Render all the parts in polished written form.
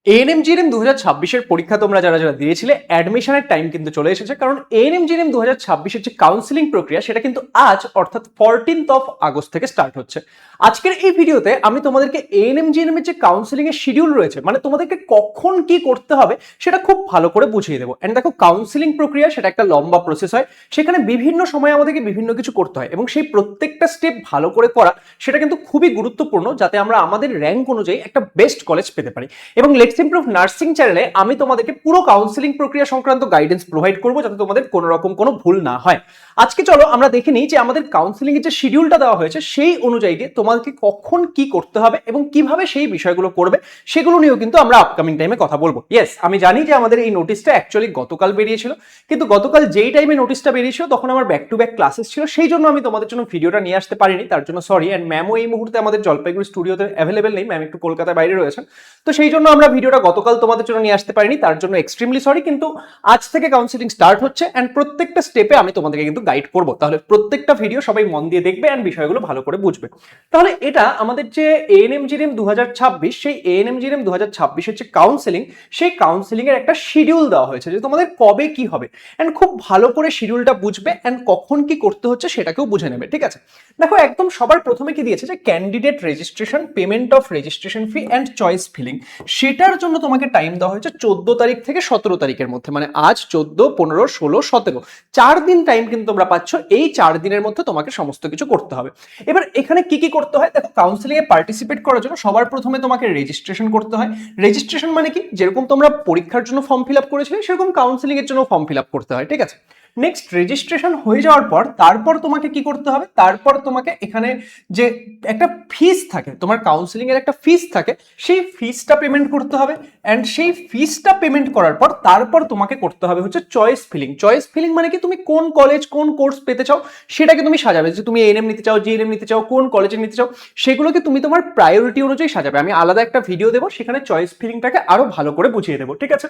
ANM-GNM 2026 এর পরীক্ষা তোমরা যারা যারা দিয়েছিলে অ্যাডমিশনের টাইম কিন্তু চলে এসেছে, কারণ এএনএম-জিএনএম 2026 এর যে কাউন্সিলিং প্রক্রিয়া সেটা কিন্তু আজ অর্থাৎ 14th আগস্ট থেকে স্টার্ট হচ্ছে। আজকের এই ভিডিওতে আমি তোমাদেরকে এএনএম-জিএনএম এর যে কাউন্সিলিং এর শিডিউল রয়েছে, মানে তোমাদেরকে কখন কি করতে হবে সেটা খুব ভালো করে বুঝিয়ে দেবো। এন্ড দেখো, কাউন্সিলিং প্রক্রিয়া সেটা একটা লম্বা প্রসেস হয়, সেখানে বিভিন্ন সময় আমাদেরকে বিভিন্ন কিছু করতে হয় এবং সেই প্রত্যেকটা স্টেপ ভালো করে করা সেটা কিন্তু খুবই গুরুত্বপূর্ণ, যাতে আমরা আমাদের র্যাঙ্ক অনুযায়ী একটা বেস্ট কলেজ পেতে পারি। এবং লেটস ইমপ্রুভ নার্সিং চ্যানেলে আমি তোমাদেরকে পুরো কাউন্সিলিং প্রক্রিয়া সংক্রান্ত গাইডেন্স প্রোভাইড করবো, যাতে তোমাদের কোনো রকম কোনো ভুল না হয়। আজকে চলো আমরা দেখে নিই যে আমাদের কাউন্সিলিং এর যে শিডিউলটা দেওয়া হয়েছে সেই অনুযায়ী তোমাদেরকে কখন কি করতে হবে এবং কিভাবে সেই বিষয়গুলো করবে সেগুলো নিয়েও কিন্তু আমরা আপকামিং টাইমে কথা বলবো। ইয়েস, আমি জানি যে আমাদের এই নোটিশটা অ্যাকচুয়ালি গতকাল বেরিয়েছিল, কিন্তু গতকাল যেই টাইমে নোটিশটা বেরিয়েছিল তখন আমার ব্যাক টু ব্যাক ক্লাসেস ছিল, সেই জন্য আমি তোমাদের জন্য ভিডিওটা নিয়ে আসতে পারিনি, তার জন্য সরি। অ্যান্ড ম্যামও এই মুহূর্তে আমাদের জলপাইগুড়ি স্টুডিওতে অ্যাভেলেবেল নেই, ম্যাম একটু কলকাতার বাইরে রয়েছেন, তো সেই জন্য আমরা ভিডিওটা গতকাল তোমাদের জন্য নিয়ে আসতে পারিনি, তার জন্য এক্সট্রিমলি সরি। কিন্তু আজ থেকে কাউন্সিলিং স্টার্ট হচ্ছে অ্যান্ড প্রত্যেকটা স্টেপে আমি তোমাদেরকে কিন্তু গাইড করবো, তাহলে প্রত্যেকটা ভিডিও সবাই মন দিয়ে দেখবে অ্যান্ড বিষয়গুলো ভালো করে বুঝবে। তাহলে এটা আমাদের যে এএনএম-জিএনএম 2026, সেই এএনএম-জিএনএম 2026 এর যে কাউন্সিলিং, সেই কাউন্সিলিং এর একটা শিডিউল দেওয়া হয়েছে যে তোমাদের কবে কি হবে, অ্যান্ড খুব ভালো করে শিডিউলটা বুঝবে অ্যান্ড কখন কি করতে হচ্ছে সেটাকেও বুঝে নেবে, ঠিক আছে? দেখো, একদম সবার প্রথমে কি দিয়েছে যে candidate registration, payment of registration fee and choice filling, সেটার জন্য তোমাকে টাইম দেওয়া হয়েছে 14 তারিখ থেকে 17 তারিখের মধ্যে, মানে আজ 14, 15, 16, 17, 4 দিন টাইম কিন্তু তোমরা পাচ্ছ। এই 4 দিনের মধ্যে তোমাকে সমস্ত কিছু করতে হবে। এবার এখানে কি কি করতে হয় দেখো, কাউন্সিলিং এ পার্টিসিপেট করার জন্য সবার প্রথমে তোমাকে রেজিস্ট্রেশন করতে হয়। রেজিস্ট্রেশন মানে কি, যেরকম তোমরা পরীক্ষার জন্য ফর্ম ফিল আপ করেছিলে সেরকম কাউন্সিলিং এর জন্য ফর্ম ফিল আপ করতে হয়, ঠিক আছে? নেক্সট, রেজিস্ট্রেশন হয়ে যাওয়ার পর তারপর তোমাকে কি করতে হবে, তারপর তোমাকে এখানে যে একটা ফিস থাকে, তোমার কাউন্সিলিং এর একটা ফিস থাকে, সেই ফিসটা পেমেন্ট করতে হবে। অ্যান্ড সেই ফিসটা পেমেন্ট করার পর তারপর তোমাকে করতে হবে হচ্ছে চয়েস ফিলিং। চয়েস ফিলিং মানে কি, তুমি কোন কলেজ কোন কোর্স পেতে চাও সেটাকে তুমি সাজাবে, যে তুমি এএনএম নিতে চাও, জিএনএম নিতে চাও, কোন কলেজে নিতে চাও, সেগুলোকে তুমি তোমার প্রায়োরিটি অনুযায়ী সাজাবে। আমি আলাদা একটা ভিডিও দেবো, সেখানে চয়েস ফিলিংটাকে আরো ভালো করে বুঝিয়ে দেবো, ঠিক আছে?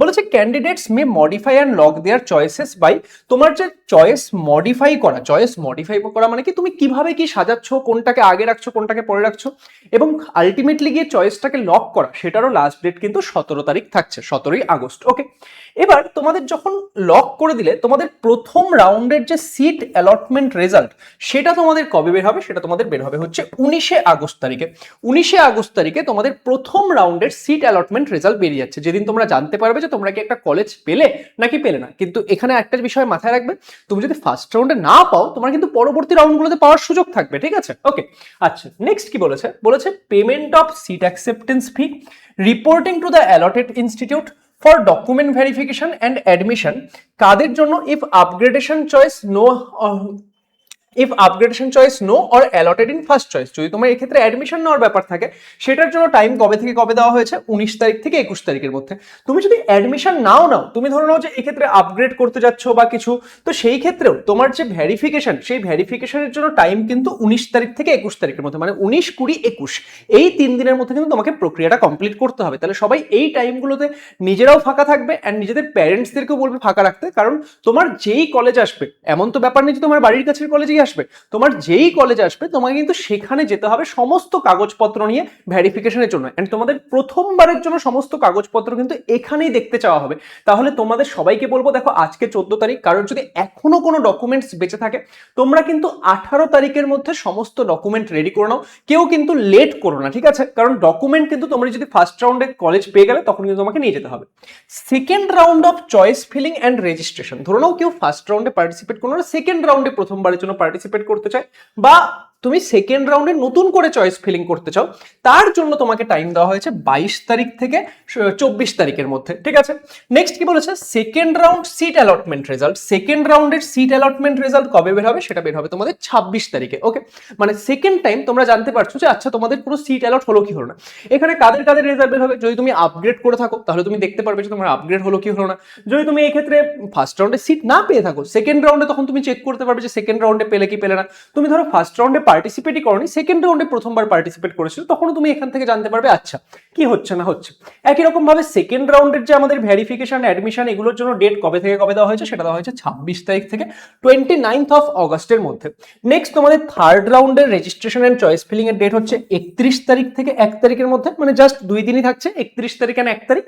বলেছে candidates may modify and lock their choices by, তোমার যে চয়েস মডিফাই করা মানে কি, তুমি কিভাবে কি সাজাচ্ছ, কোনটাকে আগে রাখছো কোনটাকে পরে রাখছো, এবং আলটিমেটলি গিয়ে চয়েসটাকে লক করা, সেটারও লাস্ট ডেট কিন্তু 17 তারিখ থাকছে, 17ই আগস্ট। ওকে, এবার তোমাদের যখন লক করে দিলে, তোমাদের প্রথম রাউন্ডের যে সিট অ্যালটমেন্ট রেজাল্ট সেটা তোমাদের কবে বের হবে, সেটা তোমাদের বের হবে হচ্ছে 19শে আগস্ট তারিখে। 19শে আগস্ট তারিখে তোমাদের প্রথম রাউন্ডের সিট অ্যালটমেন্ট রেজাল্ট বেরিয়ে যাচ্ছে, যেদিন তোমরা জানতে পারবে যে তোমরা কি একটা কলেজ পেলে নাকি পেলে না। কিন্তু এখানে একটা বিষয় মাথায় রাখবে, তুমি যদি ফার্স্ট রাউন্ডে না পাও, তোমার কিন্তু পরবর্তী রাউন্ডগুলোতে পাওয়ার সুযোগ থাকবে, ঠিক আছে? ওকে, আচ্ছা, নেক্সট কি বলেছে, বলেছে payment of seat acceptance fee, reporting to the allotted institute for document verification and admission, কাদের জন্য, if upgradation choice no or allotted in first choice, যদি তোমার এক্ষেত্রে অ্যাডমিশন নেওয়ার ব্যাপার থাকে, সেটার জন্য টাইম কবে থেকে কবে দেওয়া হয়েছে, 19 তারিখ থেকে 21 তারিখের মধ্যে। তুমি যদি অ্যাডমিশন নাও, তুমি ধরে নাও যে এক্ষেত্রে আপগ্রেড করতে যাচ্ছ বা কিছু, তো সেই ক্ষেত্রেও তোমার যে ভেরিফিকেশন, সেই ভেরিফিকেশনের জন্য টাইম কিন্তু 19 তারিখ থেকে 21 তারিখের মধ্যে, মানে 19, 20, 21, এই 3 দিনের মধ্যে কিন্তু তোমাকে প্রক্রিয়াটা কমপ্লিট করতে হবে। তাহলে সবাই এই টাইমগুলোতে নিজেরাও ফাঁকা থাকবে অ্যান্ড নিজেদের প্যারেন্টসদেরকেও বলবে ফাঁকা রাখতে, কারণ তোমার যেই কলেজ আসবে, এমন তো ব্যাপার নেই যে তোমার বাড়ির কাছের কলেজেই আসবে, তোমার যেই কলেজ আসবে তোমাকে কিন্তু সেখানে যেতে হবে সমস্ত কাগজপত্র নিয়ে ভেরিফিকেশনের জন্য। এন্ড তোমাদের প্রথমবারের জন্য সমস্ত কাগজপত্র কিন্তু এখানেই দেখতে চাওয়া হবে। তাহলে তোমাদের সবাইকে বলবো, দেখো আজকে 14 তারিখ, কারণ যদি এখনো কোনো ডকুমেন্টস বেঁচে থাকে, তোমরা কিন্তু 18 তারিখের মধ্যে সমস্ত ডকুমেন্ট রেডি করে নাও, কেউ কিন্তু লেট করো না, ঠিক আছে? কারণ ডকুমেন্ট কিন্তু তোমরা যদি ফার্স্ট রাউন্ডে কলেজ পেয়ে গেলে তখন কিন্তু তোমাকে নিয়ে যেতে হবে। Second round of choice filling and registration, ধরো নাও কেউ ফার্স্ট রাউন্ডে পার্টিসিপেট করলো না, সেকেন্ড রাউন্ডে প্রথমবারের জন্য পার্টিসিপেট করতে চায়, বা তুমি সেকেন্ড রাউন্ডে নতুন করে চয়েস ফিলিং করতে চাও, তার জন্য তোমাকে টাইম দেওয়া হয়েছে 22 তারিখ থেকে 24 তারিখের মধ্যে, ঠিক আছে? নেক্সট কি বলেছে, second round seat allotment result, সেকেন্ড রাউন্ডের সিট অ্যালটমেন্ট রেজাল্ট কবে বের হবে, সেটা বের হবে তোমাদের 26 তারিখে। ওকে, মানে সেকেন্ড টাইম তোমরা জানতে পারছো যে আচ্ছা তোমাদের পুরো সিট অ্যালট হলো কি হলো না। এখানে কাদের কাদের রেজাল্ট বের হবে, যদি তুমি আপগ্রেড করে থাকো তাহলে তুমি দেখতে পারবে যে তোমার আপগ্রেড হলো কি হলো না। যদি তুমি এই ক্ষেত্রে ফার্স্ট রাউন্ডে সিট না পেয়ে থাকো, সেকেন্ড রাউন্ডে তখন তুমি চেক করতে পারবে যে সেকেন্ড রাউন্ডে পেলে কি পেলে না। তুমি ধরো ফার্স্ট রাউন্ডে পার্টিসিপেটই করনি, সেকেন্ড রাউন্ডে প্রথমবার পার্টিসিপেট করেছিল, তখন তুমি এখান থেকে জানতে পারবে আচ্ছা কি হচ্ছে না হচ্ছে। একই রকম ভাবে সেকেন্ড রাউন্ডের যে আমাদের ভেরিফিকেশন অ্যাডমিশন এগুলোর জন্য ডেট কবে থেকে কবে দেওয়া হয়েছে, সেটা দেওয়া হয়েছে 26 তারিখ থেকে 29th অফ অগস্টের মধ্যে। নেক্সট তোমাদের থার্ড রাউন্ডের রেজিস্ট্রেশন এন্ড চয়েস ফিলিং এর ডেট হচ্ছে 31 তারিখ থেকে 1 তারিখের মধ্যে, মানে জাস্ট 2 দিনই থাকছে, 31 তারিখ এন্ড 1 তারিখ।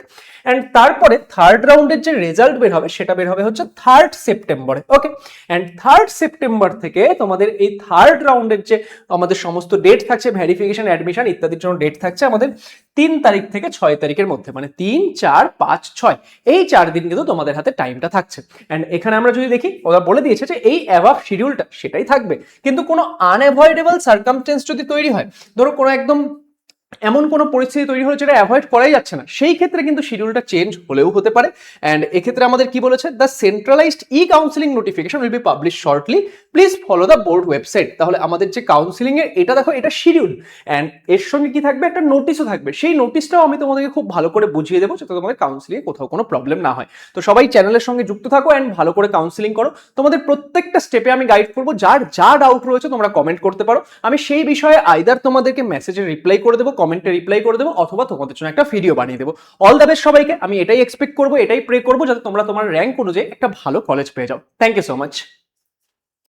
এন্ড তারপরে থার্ড রাউন্ডের যে রেজাল্ট বের হবে সেটা বের হবে হচ্ছে 3rd সেপ্টেম্বরে। ওকে, এন্ড 3rd সেপ্টেম্বর থেকে তোমাদের এই থার্ড রাউন্ডের যে আমাদের সমস্ত ডেট থাকছে ভেরিফিকেশন অ্যাডমিশন ইত্যাদির জন্য ডেট থাকছে আমাদের 3 তারিখ থেকে 6 তারিখের মধ্যে, মানে 3, 4, 5, 6 এই 4 দিন কিন্তু তোমাদের হাতে টাইমটা থাকছে। এন্ড এখানে আমরা যদি দেখি ওরা বলে দিয়েছে যে এই অ্যাভাব শিডিউলটা সেটাই থাকবে, কিন্তু কোনো আনঅ্যাভয়েডেবল সার্কামস্টেন্স যদি তৈরি হয়, ধরো কোনো একদম এমন কোনো পরিস্থিতি তৈরি হলো যেটা অ্যাভয়েড করাই যাচ্ছে না, সেই ক্ষেত্রে কিন্তু শিডিউলটা চেঞ্জ হলেও হতে পারে। অ্যান্ড এক্ষেত্রে আমাদের কি বলেছে, the centralised E counselling notification will be publish shortly, please follow the board website. তাহলে আমাদের যে কাউন্সিলিং এর এটা দেখো, এটা শিডিউল, অ্যান্ড এর সঙ্গে কি থাকবে, একটা নোটিশও থাকবে। সেই নোটিশটাও আমি তোমাদেরকে খুব ভালো করে বুঝিয়ে দেবো যাতে তোমাদের কাউন্সিলিং কোথাও কোনো প্রবলেম না হয়। তো সবাই চ্যানেলের সঙ্গে যুক্ত থাকো অ্যান্ড ভালো করে কাউন্সিলিং করো। তোমাদের প্রত্যেকটা স্টেপে আমি গাইড করবো, যার যা ডাউট রয়েছে তোমরা কমেন্ট করতে পারো, আমি সেই বিষয়ে আইদার তোমাদেরকে মেসেজে রিপ্লাই করে দেবো, কমেন্টে রিপ্লাই করে দেবো, অথবা তোমাদের জন্য একটা ভিডিও বানিয়ে দেবো। অল দ্য বেস্ট সবাইকে, আমি এটাই এক্সপেক্ট করবো, এটাই প্রে করবো যাতে তোমরা তোমার র্যাঙ্ক অনুযায়ী একটা ভালো কলেজ পেয়ে যাও। Thank you so much.